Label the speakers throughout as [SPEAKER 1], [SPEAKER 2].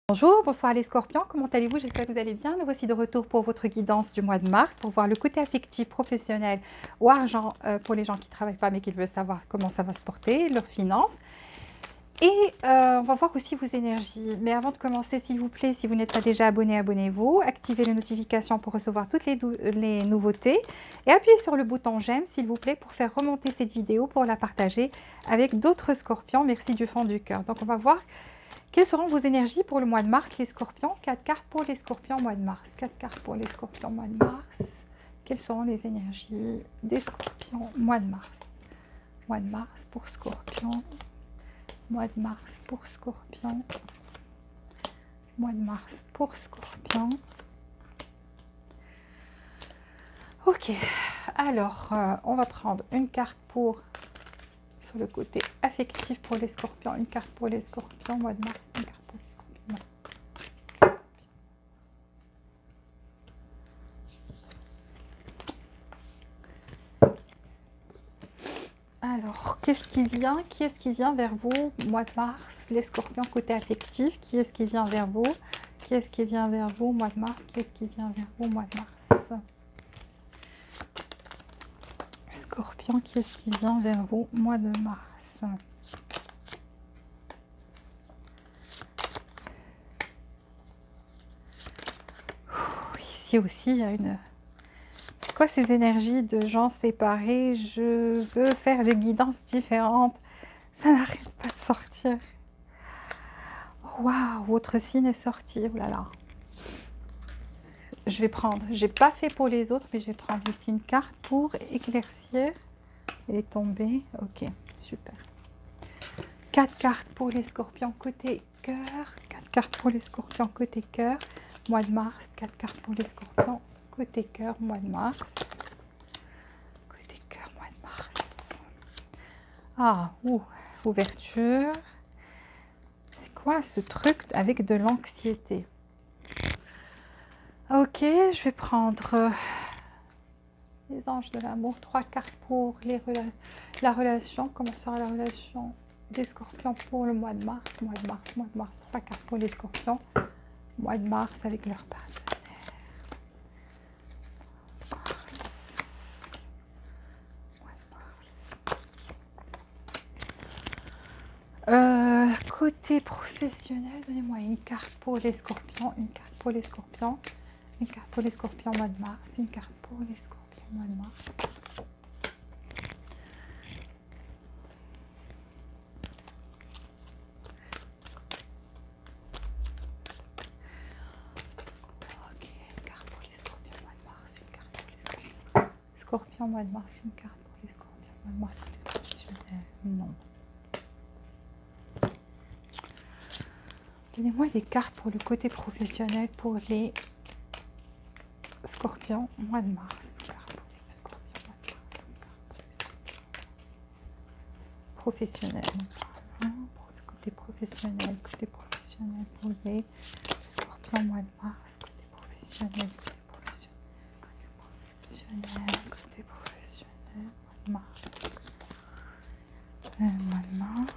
[SPEAKER 1] Bonjour, bonsoir les scorpions, comment allez-vous? J'espère que vous allez bien. Nous voici de retour pour votre guidance du mois de mars, pour voir le côté affectif, professionnel ou argent pour les gens qui ne travaillent pas mais qui veulent savoir comment ça va se porter, leurs finances. Et on va voir aussi vos énergies. Mais avant de commencer, s'il vous plaît, si vous n'êtes pas déjà abonné, abonnez-vous. Activez les notifications pour recevoir toutes les nouveautés. Et appuyez sur le bouton j'aime, s'il vous plaît, pour faire remonter cette vidéo, pour la partager avec d'autres scorpions. Merci du fond du cœur. Donc on va voir quelles seront vos énergies pour le mois de mars, les scorpions? 4 cartes pour les scorpions, mois de mars. 4 cartes pour les scorpions, mois de mars. Quelles seront les énergies des scorpions, mois de mars? Mois de mars pour scorpions. Mois de mars pour scorpions. Mois de mars pour scorpions. Ok, alors on va prendre une carte pour sur le côté affectif pour les scorpions, une carte pour les scorpions, mois de mars, une carte pour les scorpions. Alors, qu'est-ce qui vient? Qui est-ce qui vient vers vous, mois de mars? Les scorpions côté affectif, qui est-ce qui vient vers vous? Qui est-ce qui vient vers vous, mois de mars? Qui est-ce qui vient vers vous, mois de mars? Scorpion, qui est-ce qui vient vers vous, mois de mars? Ici aussi, il y a une... C'est quoi ces énergies de gens séparés? Je veux faire des guidances différentes. Ça n'arrête pas de sortir. Waouh, votre signe est sorti. Oh là là. Je vais prendre, j'ai pas fait pour les autres, mais je vais prendre ici une carte pour éclaircir. Elle est tombée. Ok, super. 4 cartes pour les scorpions côté cœur. 4 cartes pour les scorpions côté cœur. Mois de mars. 4 cartes pour les scorpions côté cœur. Mois de mars. Côté cœur, mois de mars. Ah, ouverture. C'est quoi ce truc avec de l'anxiété? Ok, je vais prendre les anges de l'amour. 3 cartes pour la relation. Comment sera la relation des scorpions pour le mois de mars? Mois de mars, mois de mars. 3 cartes pour les scorpions. Mois de mars avec leur partenaire. Côté professionnel, donnez-moi une carte pour les scorpions. Une carte pour les scorpions. Une carte pour les scorpions mois de mars. Une carte pour les scorpions mois de mars. Ok, une carte pour les scorpions mois de mars. Une carte pour les scorpions mois de mars. Une carte pour les scorpions mois de mars. Côté professionnel, non. Donnez-moi des cartes pour le côté professionnel pour les scorpions mois de mars. Carte pour les scorpions mois de mars. Professionnel. Pour le côté professionnel. Côté professionnel pour les scorpions mois de mars. Côté professionnel. Côté professionnel. Côté professionnel. Mois de mars. Mois de mars.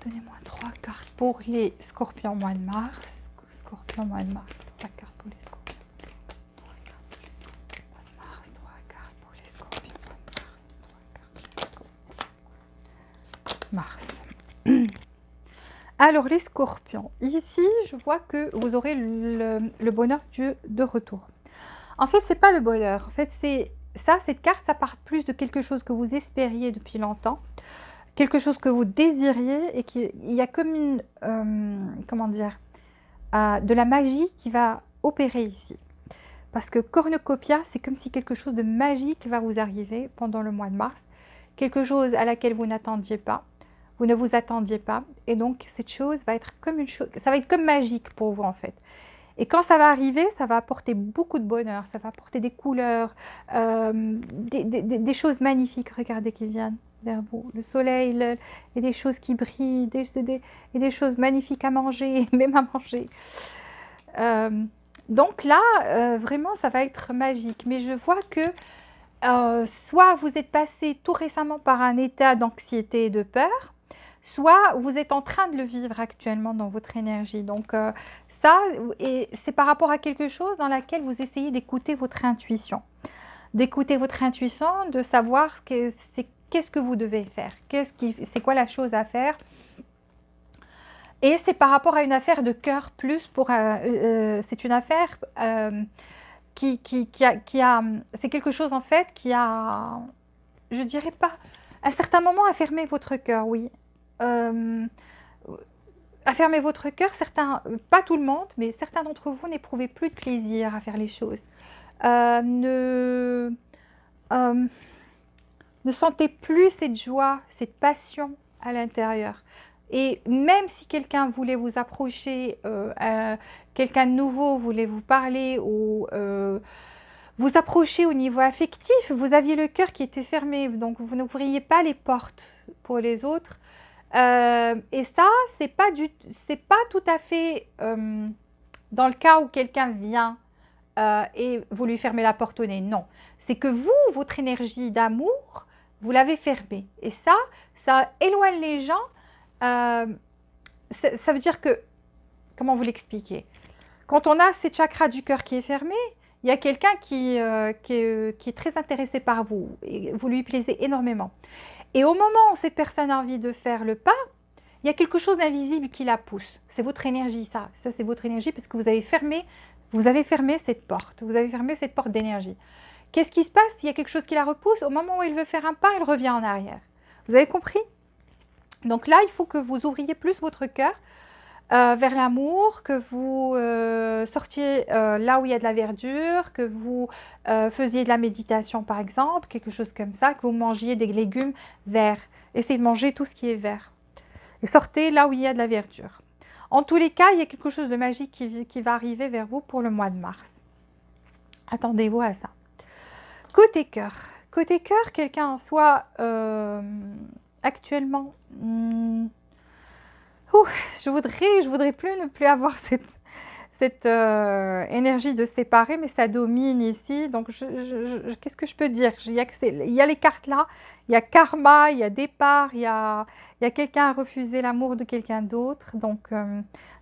[SPEAKER 1] Donnez-moi 3 cartes pour les scorpions mois de mars. Scorpion mois de mars. 3 cartes pour les scorpions. 3 cartes pour les scorpions mois de mars. 3 cartes pour les scorpions mois de mars. 3 cartes pour les scorpions. Mars. Alors les scorpions, ici je vois que vous aurez le bonheur de retour. En fait, c'est pas le bonheur. En fait, c'est ça, cette carte, ça part plus de quelque chose que vous espériez depuis longtemps, quelque chose que vous désiriez et qu'il y a comme une, comment dire, de la magie qui va opérer ici. Parce que cornucopia, c'est comme si quelque chose de magique va vous arriver pendant le mois de mars, quelque chose à laquelle vous n'attendiez pas, vous ne vous attendiez pas, et donc cette chose va être comme une chose, ça va être comme magique pour vous en fait. Et quand ça va arriver, ça va apporter beaucoup de bonheur, ça va apporter des couleurs, des choses magnifiques, regardez, qui viennent vers vous. Le soleil, et des choses qui brillent, et des choses magnifiques à manger, même à manger. Donc là, vraiment, ça va être magique. Mais je vois que soit vous êtes passé tout récemment par un état d'anxiété et de peur, soit vous êtes en train de le vivre actuellement dans votre énergie. Donc ça, et c'est par rapport à quelque chose dans laquelle vous essayez d'écouter votre intuition. D'écouter votre intuition, de savoir qu'est-ce que vous devez faire, c'est quoi la chose à faire. Et c'est par rapport à une affaire de cœur plus pour... c'est une affaire c'est quelque chose en fait qui a, je dirais pas, à un certain moment a fermé votre cœur, oui. Euh, a fermé votre cœur, certains, pas tout le monde, mais certains d'entre vous n'éprouvaient plus de plaisir à faire les choses. Ne, euh, ne sentez plus cette joie, cette passion à l'intérieur. Et même si quelqu'un voulait vous approcher, quelqu'un de nouveau voulait vous parler ou vous approcher au niveau affectif, vous aviez le cœur qui était fermé, donc vous n'ouvriez pas les portes pour les autres. Et ça, c'est pas tout à fait dans le cas où quelqu'un vient et vous lui fermez la porte au nez. Non, c'est que vous, votre énergie d'amour, vous l'avez fermée. Et ça éloigne les gens. Ça veut dire que, comment vous l'expliquer? Quand on a ces chakras du cœur qui est fermé, il y a quelqu'un qui est très intéressé par vous et vous lui plaisez énormément. Et au moment où cette personne a envie de faire le pas, il y a quelque chose d'invisible qui la pousse. C'est votre énergie, ça. Ça, c'est votre énergie parce que vous avez fermé cette porte. Vous avez fermé cette porte d'énergie. Qu'est-ce qui se passe? Il y a quelque chose qui la repousse. Au moment où il veut faire un pas, elle revient en arrière. Vous avez compris? Donc là, il faut que vous ouvriez plus votre cœur vers l'amour, que vous sortiez là où il y a de la verdure, que vous faisiez de la méditation par exemple, quelque chose comme ça, que vous mangiez des légumes verts. Essayez de manger tout ce qui est vert. Et sortez là où il y a de la verdure. En tous les cas, il y a quelque chose de magique qui va arriver vers vous pour le mois de mars. Attendez-vous à ça. Côté cœur. Côté cœur, quelqu'un en soi actuellement... je voudrais plus ne plus avoir cette énergie de séparer, mais ça domine ici. Donc, qu'est-ce que je peux dire? Il y a les cartes là, il y a karma, il y a départ, il y a quelqu'un à refuser l'amour de quelqu'un d'autre. Donc,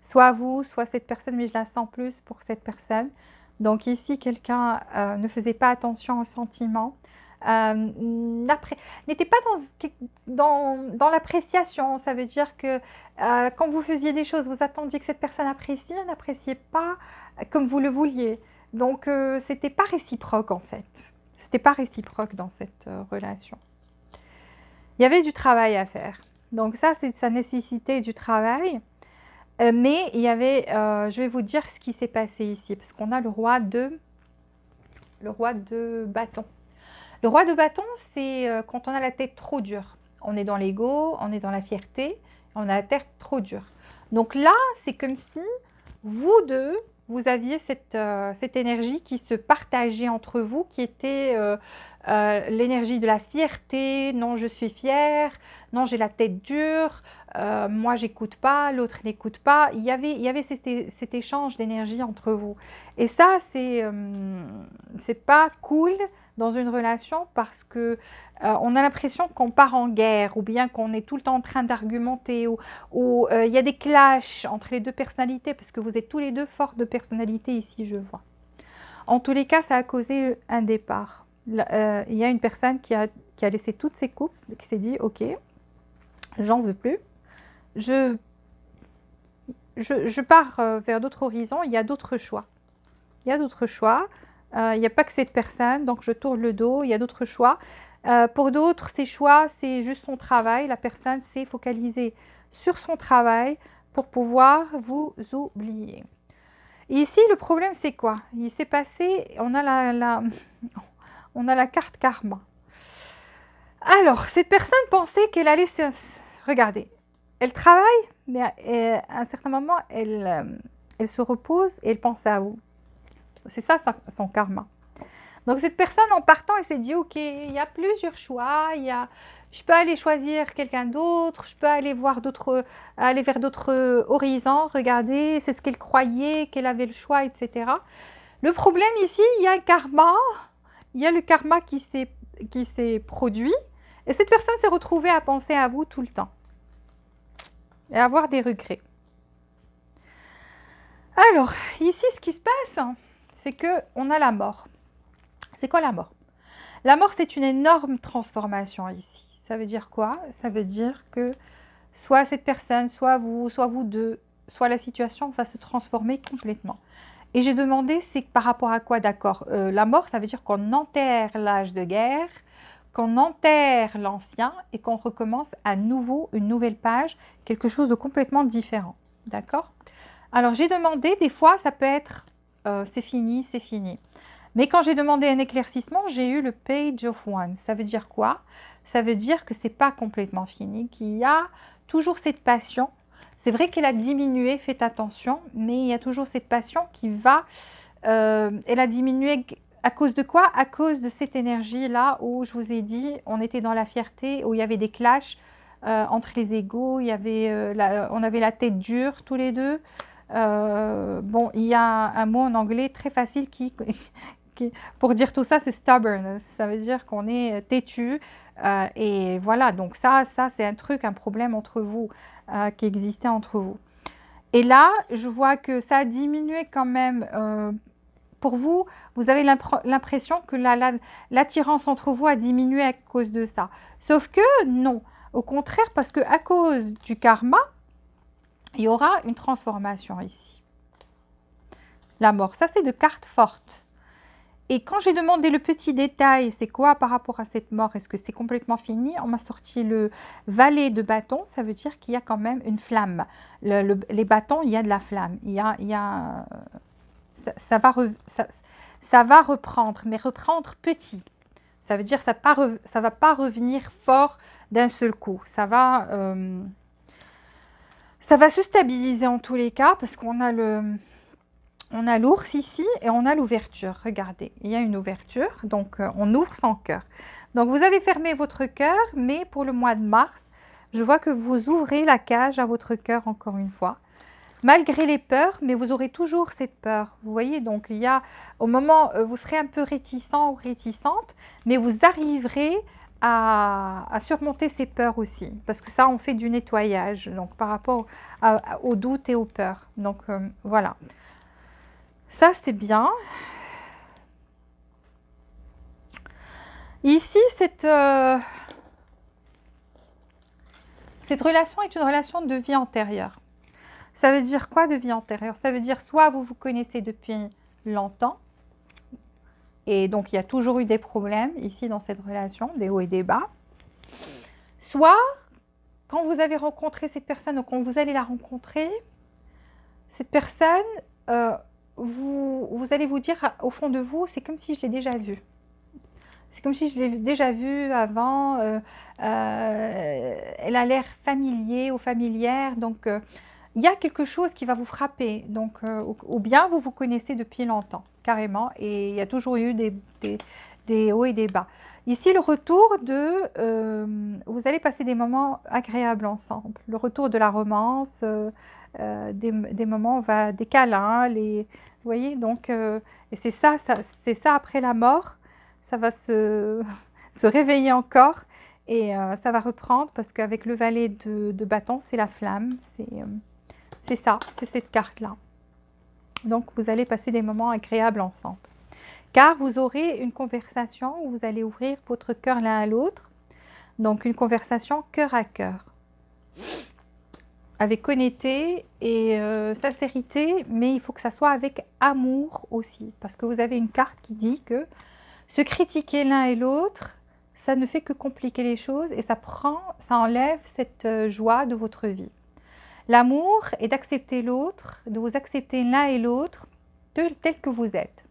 [SPEAKER 1] soit vous, soit cette personne, mais je la sens plus pour cette personne. Donc ici, quelqu'un ne faisait pas attention aux sentiments. N'était pas dans l'appréciation. Ça veut dire que quand vous faisiez des choses, vous attendiez que cette personne apprécie, elle n'appréciait pas comme vous le vouliez. Donc, c'était pas réciproque en fait. C'était pas réciproque dans cette relation. Il y avait du travail à faire. Donc ça nécessitait du travail. Mais il y avait, je vais vous dire ce qui s'est passé ici, parce qu'on a le roi de bâton. Le roi de bâton, c'est quand on a la tête trop dure. On est dans l'ego, on est dans la fierté, on a la tête trop dure. Donc là, c'est comme si vous deux, vous aviez cette énergie qui se partageait entre vous, qui était l'énergie de la fierté. Non, je suis fière. Non, j'ai la tête dure. Moi, j'écoute pas. L'autre n'écoute pas. Il y avait cet échange d'énergie entre vous. Et ça, c'est pas cool dans une relation parce que on a l'impression qu'on part en guerre ou bien qu'on est tout le temps en train d'argumenter ou il y a des clashs entre les deux personnalités parce que vous êtes tous les deux forts de personnalité ici, je vois. En tous les cas, ça a causé un départ. Il y a une personne qui a laissé toutes ses coupes, qui s'est dit, ok, j'en veux plus, je pars vers d'autres horizons, il y a d'autres choix. Il y a d'autres choix. Il n'y a pas que cette personne, donc je tourne le dos, il y a d'autres choix. Pour d'autres, ces choix, c'est juste son travail. La personne s'est focalisée sur son travail pour pouvoir vous oublier. Et ici, le problème, c'est quoi? Il s'est passé, on a la carte karma. Alors, cette personne pensait qu'elle allait regardez, elle travaille, mais à un certain moment, elle se repose et elle pense à vous. C'est ça son karma. Donc cette personne en partant, elle s'est dit, ok, il y a plusieurs choix, je peux aller choisir quelqu'un d'autre, je peux aller vers d'autres horizons, regardez, c'est ce qu'elle croyait, qu'elle avait le choix, etc. Le problème ici, il y a un karma il y a le karma qui s'est produit, et cette personne s'est retrouvée à penser à vous tout le temps, et à avoir des regrets. Alors, ici, ce qui se passe, c'est qu'on a la mort. C'est quoi la mort? La mort, c'est une énorme transformation ici. Ça veut dire quoi? Ça veut dire que soit cette personne, soit vous deux, soit la situation va se transformer complètement. Et j'ai demandé, c'est par rapport à quoi? D'accord, la mort, ça veut dire qu'on enterre l'âge de guerre, qu'on enterre l'ancien et qu'on recommence à nouveau une nouvelle page, quelque chose de complètement différent. D'accord? Alors j'ai demandé, des fois ça peut être c'est fini, c'est fini. Mais quand j'ai demandé un éclaircissement, j'ai eu le Page of Wands. Ça veut dire quoi? Ça veut dire que c'est pas complètement fini, qu'il y a toujours cette passion. C'est vrai qu'elle a diminué, faites attention, mais il y a toujours cette passion qui va... elle a diminué à cause de quoi? À cause de cette énergie-là où je vous ai dit, on était dans la fierté, où il y avait des clashs entre les égos, il y avait, on avait la tête dure tous les deux. Bon, il y a un mot en anglais très facile pour dire tout ça, c'est stubborn. Ça veut dire qu'on est têtu. Et voilà, donc ça c'est un truc, un problème entre vous, qui existait entre vous. Et là, je vois que ça a diminué quand même. Pour vous, vous avez l'impression que l'attirance entre vous a diminué à cause de ça. Sauf que non, au contraire, parce qu'à cause du karma, il y aura une transformation ici. La mort, ça c'est de cartes fortes. Et quand j'ai demandé le petit détail, c'est quoi par rapport à cette mort? Est-ce que c'est complètement fini? On m'a sorti le valet de bâton, ça veut dire qu'il y a quand même une flamme. Les bâtons, il y a de la flamme. Ça va reprendre, mais reprendre petit. Ça veut dire que ça va pas revenir fort d'un seul coup. Ça va se stabiliser en tous les cas parce qu'on a l'ours ici et on a l'ouverture. Regardez, il y a une ouverture, donc on ouvre son cœur. Donc vous avez fermé votre cœur, mais pour le mois de mars, je vois que vous ouvrez la cage à votre cœur encore une fois. Malgré les peurs, mais vous aurez toujours cette peur. Vous voyez, donc il y a, au moment, vous serez un peu réticent ou réticente, mais vous arriverez à surmonter ces peurs aussi. Parce que ça, on fait du nettoyage, donc par rapport aux doutes et aux peurs. Donc voilà. Ça, c'est bien. Ici, cette relation est une relation de vie antérieure. Ça veut dire quoi de vie antérieure? Ça veut dire soit vous vous connaissez depuis longtemps, et donc il y a toujours eu des problèmes ici dans cette relation, des hauts et des bas. Soit, quand vous avez rencontré cette personne ou quand vous allez la rencontrer, cette personne... vous allez vous dire au fond de vous, c'est comme si je l'ai déjà vu. C'est comme si je l'ai déjà vu avant. Elle a l'air familier ou familière. Donc, il y a quelque chose qui va vous frapper. Donc, ou bien vous vous connaissez depuis longtemps, carrément. Et il y a toujours eu des hauts et des bas. Ici, le retour vous allez passer des moments agréables ensemble. Le retour de la romance, des moments, des câlins, vous voyez, donc, et c'est ça après la mort, ça va se réveiller encore et ça va reprendre parce qu'avec le valet de bâton, c'est la flamme, c'est ça, c'est cette carte-là. Donc, vous allez passer des moments agréables ensemble. Car vous aurez une conversation où vous allez ouvrir votre cœur l'un à l'autre. Donc, une conversation cœur à cœur. Avec honnêteté et sincérité, mais il faut que ça soit avec amour aussi. Parce que vous avez une carte qui dit que se critiquer l'un et l'autre, ça ne fait que compliquer les choses et ça enlève cette joie de votre vie. L'amour est d'accepter l'autre, de vous accepter l'un et l'autre tel que vous êtes.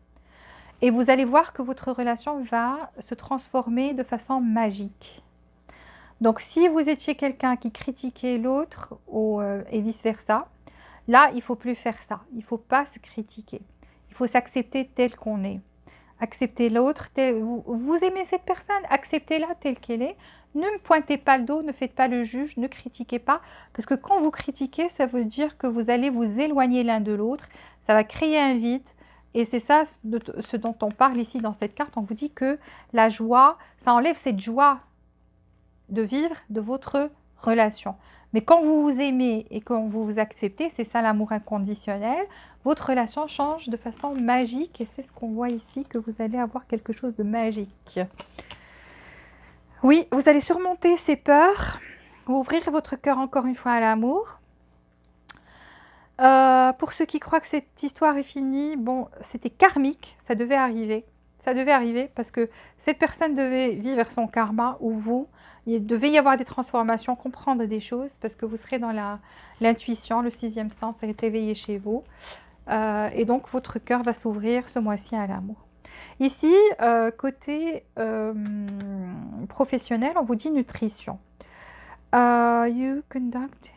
[SPEAKER 1] Et vous allez voir que votre relation va se transformer de façon magique. Donc, si vous étiez quelqu'un qui critiquait l'autre et vice-versa, là, il ne faut plus faire ça. Il ne faut pas se critiquer. Il faut s'accepter tel qu'on est. Accepter l'autre. Vous aimez cette personne, acceptez-la telle qu'elle est. Ne me pointez pas le dos, ne faites pas le juge, ne critiquez pas. Parce que quand vous critiquez, ça veut dire que vous allez vous éloigner l'un de l'autre. Ça va créer un vide. Et c'est ça ce dont on parle ici dans cette carte. On vous dit que la joie, ça enlève cette joie de vivre de votre relation. Mais quand vous vous aimez et quand vous vous acceptez, c'est ça l'amour inconditionnel, votre relation change de façon magique et c'est ce qu'on voit ici, que vous allez avoir quelque chose de magique. Oui, vous allez surmonter ces peurs, ouvrir votre cœur encore une fois à l'amour. Pour ceux qui croient que cette histoire est finie, bon, c'était karmique, ça devait arriver. Ça devait arriver parce que cette personne devait vivre son karma ou vous. Il devait y avoir des transformations, comprendre des choses parce que vous serez dans l'intuition, le sixième sens est éveillé chez vous. Et donc, votre cœur va s'ouvrir ce mois-ci à l'amour. Ici, côté professionnel, on vous dit nutrition. You conduct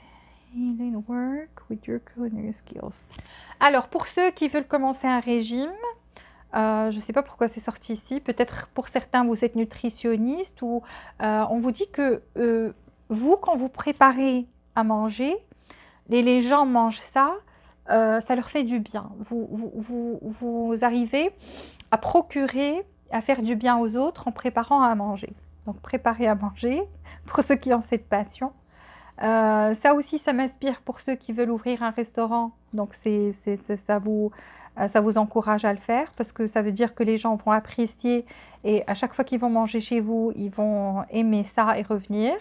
[SPEAKER 1] healing work with your culinary skills. Alors, pour ceux qui veulent commencer un régime, je ne sais pas pourquoi c'est sorti ici. Peut-être pour certains, vous êtes nutritionniste ou on vous dit que vous, quand vous préparez à manger, les gens mangent ça, ça leur fait du bien. Vous arrivez à procurer, à faire du bien aux autres en préparant à manger. Donc, préparer à manger, pour ceux qui ont cette passion. Ça aussi, ça m'inspire pour ceux qui veulent ouvrir un restaurant. Donc, ça vous encourage à le faire parce que ça veut dire que les gens vont apprécier et à chaque fois qu'ils vont manger chez vous, ils vont aimer ça et revenir.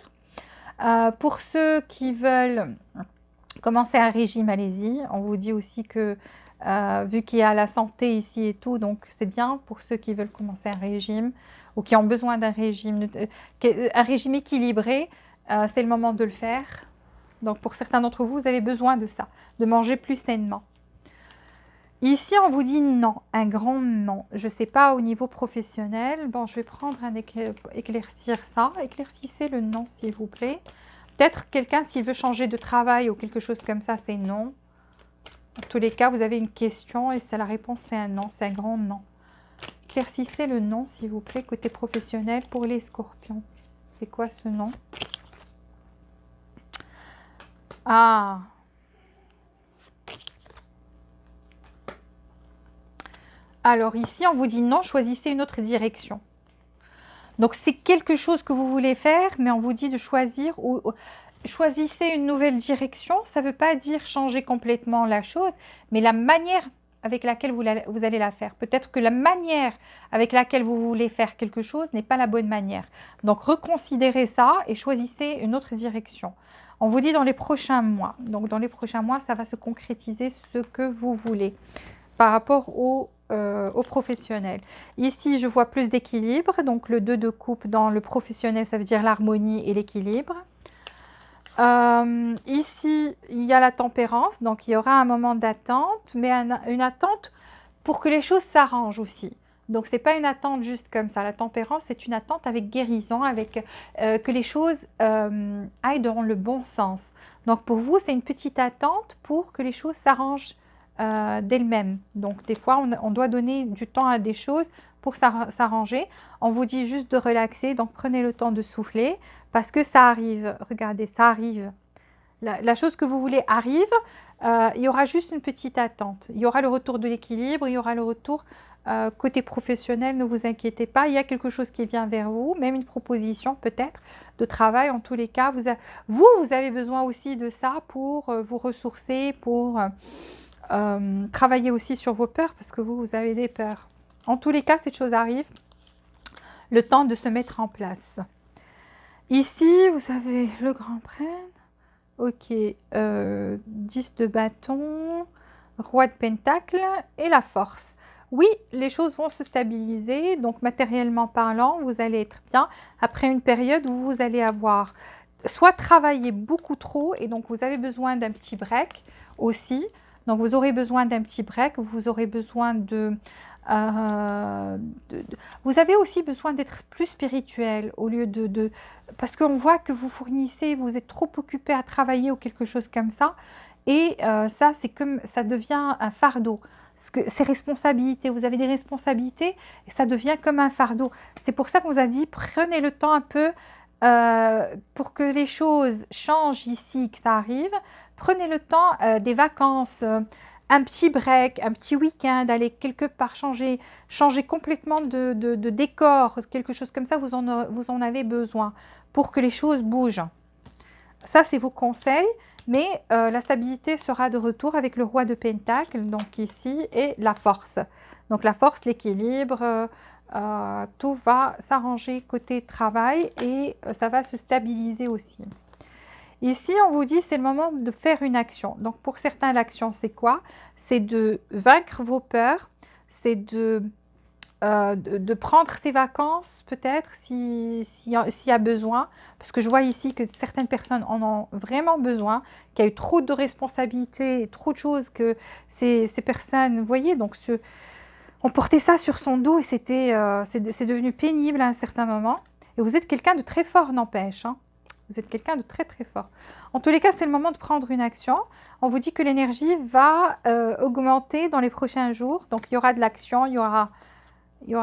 [SPEAKER 1] Pour ceux qui veulent commencer un régime, allez-y. On vous dit aussi que vu qu'il y a la santé ici et tout, donc c'est bien pour ceux qui veulent commencer un régime ou qui ont besoin d'un régime équilibré. C'est le moment de le faire. Donc, pour certains d'entre vous, vous avez besoin de ça, de manger plus sainement. Ici, on vous dit non, un grand non. Je ne sais pas au niveau professionnel. Bon, je vais prendre éclaircir ça. Éclaircissez le non, s'il vous plaît. Peut-être quelqu'un, s'il veut changer de travail ou quelque chose comme ça, c'est non. En tous les cas, vous avez une question et la réponse, c'est un non. C'est un grand non. Éclaircissez le non, s'il vous plaît, côté professionnel pour les scorpions. C'est quoi ce non ? Ah. Alors ici, on vous dit non, choisissez une autre direction. Donc c'est quelque chose que vous voulez faire, mais on vous dit de choisir ou choisissez une nouvelle direction. Ça ne veut pas dire changer complètement la chose, mais la manière avec laquelle vous allez la faire. Peut-être que la manière avec laquelle vous voulez faire quelque chose n'est pas la bonne manière. Donc reconsidérez ça et choisissez une autre direction. On vous dit dans les prochains mois. Donc, dans les prochains mois, ça va se concrétiser ce que vous voulez par rapport aux professionnels. Ici, je vois plus d'équilibre. Donc, le 2 de coupe dans le professionnel, ça veut dire l'harmonie et l'équilibre. Ici, il y a la tempérance. Donc, il y aura un moment d'attente, mais une attente pour que les choses s'arrangent aussi. Donc, ce n'est pas une attente juste comme ça. La tempérance, c'est une attente avec guérison, avec que les choses aillent dans le bon sens. Donc, pour vous, c'est une petite attente pour que les choses s'arrangent d'elles-mêmes. Donc, des fois, on doit donner du temps à des choses pour s'arranger. On vous dit juste de relaxer. Donc, prenez le temps de souffler parce que ça arrive. Regardez, ça arrive. La chose que vous voulez arrive. Il y aura juste une petite attente. Il y aura le retour de l'équilibre. Il y aura le retour côté professionnel, ne vous inquiétez pas, il y a quelque chose qui vient vers vous, même une proposition peut-être de travail. En tous les cas, vous avez besoin aussi de ça pour vous ressourcer, pour travailler aussi sur vos peurs, parce que vous avez des peurs. En tous les cas, cette chose arrive, le temps de se mettre en place. Ici, vous avez le grand prêtre, ok, 10 de bâton, roi de pentacle et la force. Oui, les choses vont se stabiliser, donc matériellement parlant, vous allez être bien après une période où vous allez avoir soit travaillé beaucoup trop et donc vous avez besoin d'un petit break aussi. Donc vous aurez besoin d'un petit break, vous aurez besoin vous avez aussi besoin d'être plus spirituel au lieu parce qu'on voit que vous fournissez, vous êtes trop occupé à travailler ou quelque chose comme ça et ça c'est comme ça devient un fardeau. Ces responsabilités, vous avez des responsabilités et ça devient comme un fardeau. C'est pour ça qu'on vous a dit prenez le temps un peu pour que les choses changent ici, que ça arrive. Prenez le temps des vacances, un petit break, un petit week-end, aller quelque part, changer complètement de décor, quelque chose comme ça, vous en avez besoin pour que les choses bougent. Ça, c'est vos conseils, mais la stabilité sera de retour avec le roi de Pentacle, donc ici, et la force. Donc la force, l'équilibre, tout va s'arranger côté travail et ça va se stabiliser aussi. Ici, on vous dit c'est le moment de faire une action. Donc pour certains, l'action, c'est quoi? C'est de vaincre vos peurs, c'est de prendre ses vacances peut-être s'il y a besoin, parce que je vois ici que certaines personnes en ont vraiment besoin, qu'il y a eu trop de responsabilités, trop de choses que ces personnes, vous voyez, donc on portait ça sur son dos et c'est devenu pénible à un certain moment. Et vous êtes quelqu'un de très fort, n'empêche, hein. Vous êtes quelqu'un de très très fort. En tous les cas, c'est le moment de prendre une action. On vous dit que l'énergie va augmenter dans les prochains jours. Donc, il y aura de l'action, il y aura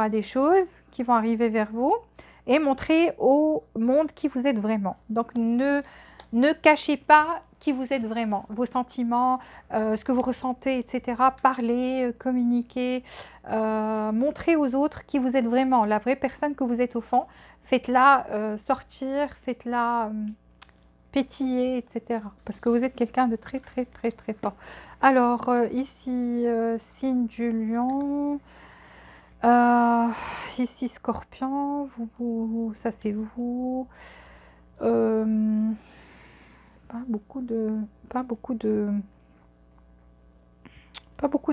[SPEAKER 1] des choses qui vont arriver vers vous et montrer au monde qui vous êtes vraiment. Donc, ne cachez pas qui vous êtes vraiment, vos sentiments, ce que vous ressentez, etc. Parlez, communiquez, montrez aux autres qui vous êtes vraiment, la vraie personne que vous êtes au fond. Faites-la sortir, faites-la pétiller, etc. Parce que vous êtes quelqu'un de très, très, très, très fort. Alors, ici, signe du lion. Ici, Scorpion, ça c'est vous. Pas beaucoup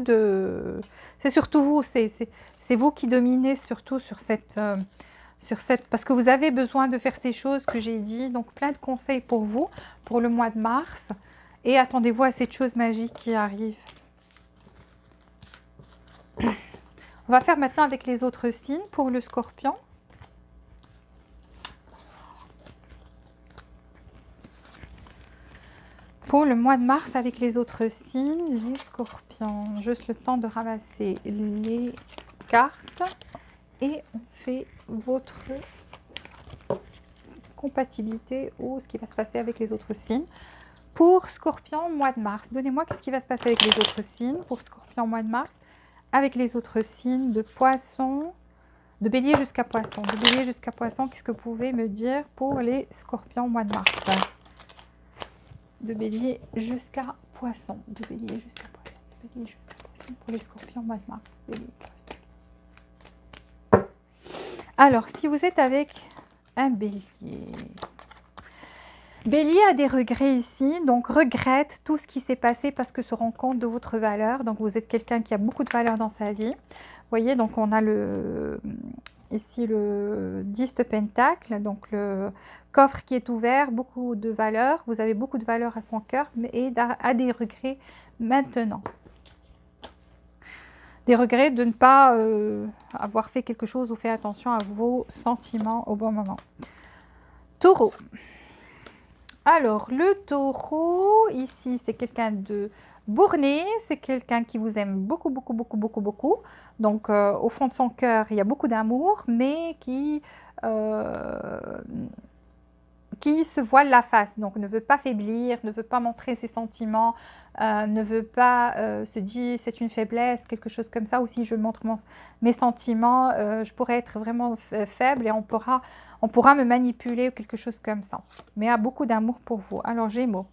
[SPEAKER 1] de. C'est surtout vous, c'est vous qui dominez surtout sur cette, parce que vous avez besoin de faire ces choses que j'ai dit. Donc plein de conseils pour vous, pour le mois de mars. Et attendez-vous à cette chose magique qui arrive. On va faire maintenant avec les autres signes pour le Scorpion. Pour le mois de mars avec les autres signes, les Scorpions. Juste le temps de ramasser les cartes et on fait votre compatibilité ou ce qui va se passer avec les autres signes. Pour Scorpion, mois de mars, donnez-moi qu'est-ce qui va se passer avec les autres signes pour Scorpion, mois de mars, avec les autres signes de Poisson, de Bélier jusqu'à Poisson. De Bélier jusqu'à Poisson, qu'est-ce que vous pouvez me dire pour les Scorpions, mois de mars? De Bélier jusqu'à Poisson. De Bélier jusqu'à Poisson. De Bélier jusqu'à Poisson pour les Scorpions, mois de mars. Bélier, Poisson. Alors, si vous êtes avec un Bélier. Bélier a des regrets ici, donc regrette tout ce qui s'est passé parce que se rend compte de votre valeur. Donc, vous êtes quelqu'un qui a beaucoup de valeur dans sa vie. Vous voyez, donc on a ici le 10 de Pentacle, donc le coffre qui est ouvert, beaucoup de valeur. Vous avez beaucoup de valeur à son cœur, mais a des regrets maintenant. Des regrets de ne pas avoir fait quelque chose ou fait attention à vos sentiments au bon moment. Taureau. Alors, le taureau, ici, c'est quelqu'un de borné, c'est quelqu'un qui vous aime beaucoup, beaucoup, beaucoup, beaucoup, beaucoup. Donc, au fond de son cœur, il y a beaucoup d'amour, mais qui se voile la face. Donc, ne veut pas faiblir, ne veut pas montrer ses sentiments, ne veut pas se dire c'est une faiblesse, quelque chose comme ça. Ou si je montre mes sentiments, je pourrais être vraiment faible et on pourra me manipuler ou quelque chose comme ça. Mais a beaucoup d'amour pour vous. Alors, Gémeaux.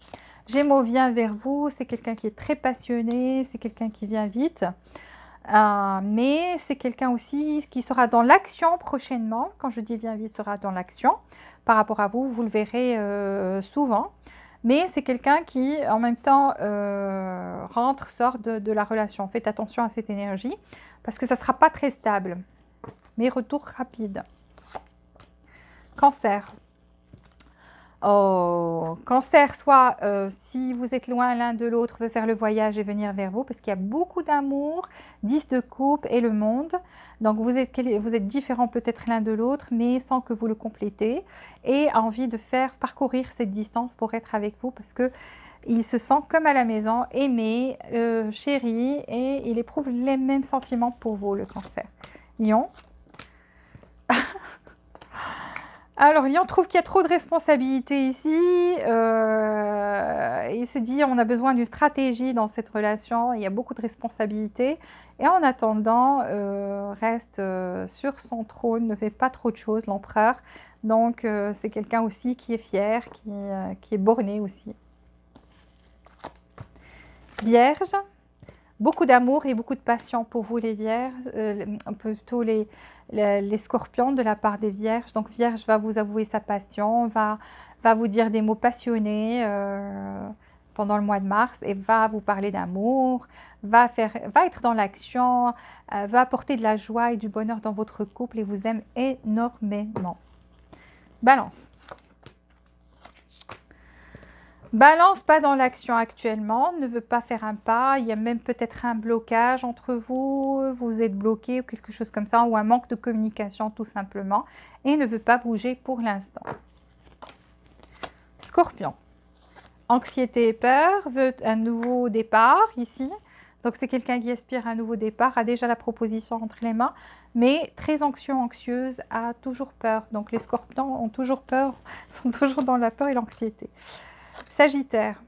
[SPEAKER 1] Gémeaux vient vers vous, c'est quelqu'un qui est très passionné, c'est quelqu'un qui vient vite. Mais c'est quelqu'un aussi qui sera dans l'action prochainement. Quand je dis vient vite, sera dans l'action par rapport à vous, vous le verrez souvent. Mais c'est quelqu'un qui, en même temps, rentre, sort de la relation. Faites attention à cette énergie parce que ça ne sera pas très stable. Mais retour rapide. Cancer. Oh, Cancer, soit si vous êtes loin l'un de l'autre, veut faire le voyage et venir vers vous parce qu'il y a beaucoup d'amour, 10 de coupe et le monde. Donc vous êtes différents peut-être l'un de l'autre, mais sans que vous le complétez et a envie de faire parcourir cette distance pour être avec vous parce que il se sent comme à la maison, aimé, chéri et il éprouve les mêmes sentiments pour vous, le Cancer. Lion. Alors, Lion trouve qu'il y a trop de responsabilités ici. Il se dit on a besoin d'une stratégie dans cette relation. Il y a beaucoup de responsabilités. Et en attendant, reste sur son trône, ne fait pas trop de choses, l'empereur. Donc, c'est quelqu'un aussi qui est fier, qui est borné aussi. Vierge. Beaucoup d'amour et beaucoup de passion pour vous les vierges, plutôt les scorpions de la part des vierges. Donc Vierge va vous avouer sa passion, va vous dire des mots passionnés pendant le mois de mars et va vous parler d'amour, va être dans l'action, va apporter de la joie et du bonheur dans votre couple et vous aime énormément. Balance. Balance, pas dans l'action actuellement, ne veut pas faire un pas, il y a même peut-être un blocage entre vous, vous êtes bloqué ou quelque chose comme ça, ou un manque de communication tout simplement, et ne veut pas bouger pour l'instant. Scorpion, anxiété et peur, veut un nouveau départ ici, donc c'est quelqu'un qui aspire à un nouveau départ, a déjà la proposition entre les mains, mais très anxieux, anxieuse, a toujours peur, donc les scorpions ont toujours peur, sont toujours dans la peur et l'anxiété. Sagittaire.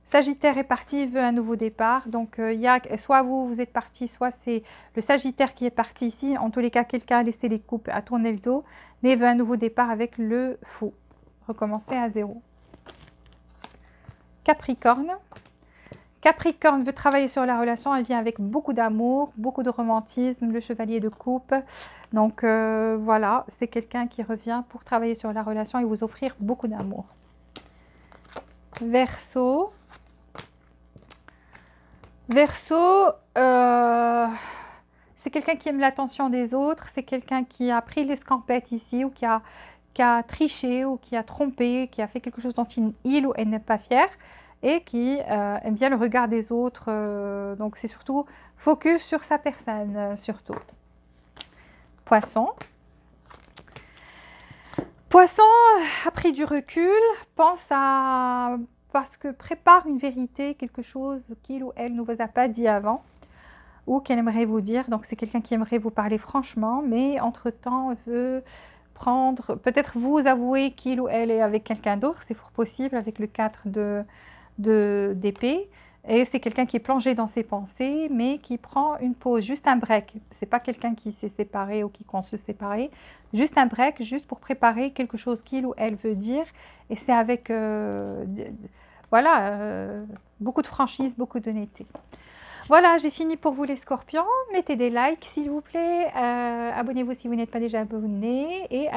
[SPEAKER 1] Sagittaire est parti, veut un nouveau départ. Donc, il y a soit vous êtes parti, soit c'est le Sagittaire qui est parti ici. En tous les cas, quelqu'un a laissé les coupes, a tourné le dos, mais veut un nouveau départ avec le fou. Recommencer à zéro. Capricorne. Capricorne veut travailler sur la relation. Elle vient avec beaucoup d'amour, beaucoup de romantisme, le chevalier de coupe. Donc, voilà, c'est quelqu'un qui revient pour travailler sur la relation et vous offrir beaucoup d'amour. Verseau. Verseau, c'est quelqu'un qui aime l'attention des autres, c'est quelqu'un qui a pris l'escampette ici ou qui a triché ou qui a trompé, qui a fait quelque chose dont il ou elle n'est pas fier et qui aime bien le regard des autres. Donc c'est surtout focus sur sa personne, surtout. Poisson. Poisson a pris du recul, pense à... parce que prépare une vérité, quelque chose qu'il ou elle ne vous a pas dit avant ou qu'elle aimerait vous dire. Donc c'est quelqu'un qui aimerait vous parler franchement, mais entre-temps veut prendre, peut-être vous avouer qu'il ou elle est avec quelqu'un d'autre, c'est fort possible avec le 4 d'épée. Et c'est quelqu'un qui est plongé dans ses pensées, mais qui prend une pause, juste un break. C'est pas quelqu'un qui s'est séparé ou qui compte se séparer. Juste un break, juste pour préparer quelque chose qu'il ou elle veut dire. Et c'est avec, voilà, beaucoup de franchise, beaucoup d'honnêteté. Voilà, j'ai fini pour vous les scorpions. Mettez des likes s'il vous plaît. Abonnez-vous si vous n'êtes pas déjà abonné. Et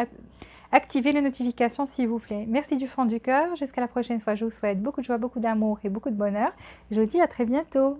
[SPEAKER 1] activez les notifications s'il vous plaît. Merci du fond du cœur. Jusqu'à la prochaine fois. Je vous souhaite beaucoup de joie, beaucoup d'amour et beaucoup de bonheur. Je vous dis à très bientôt.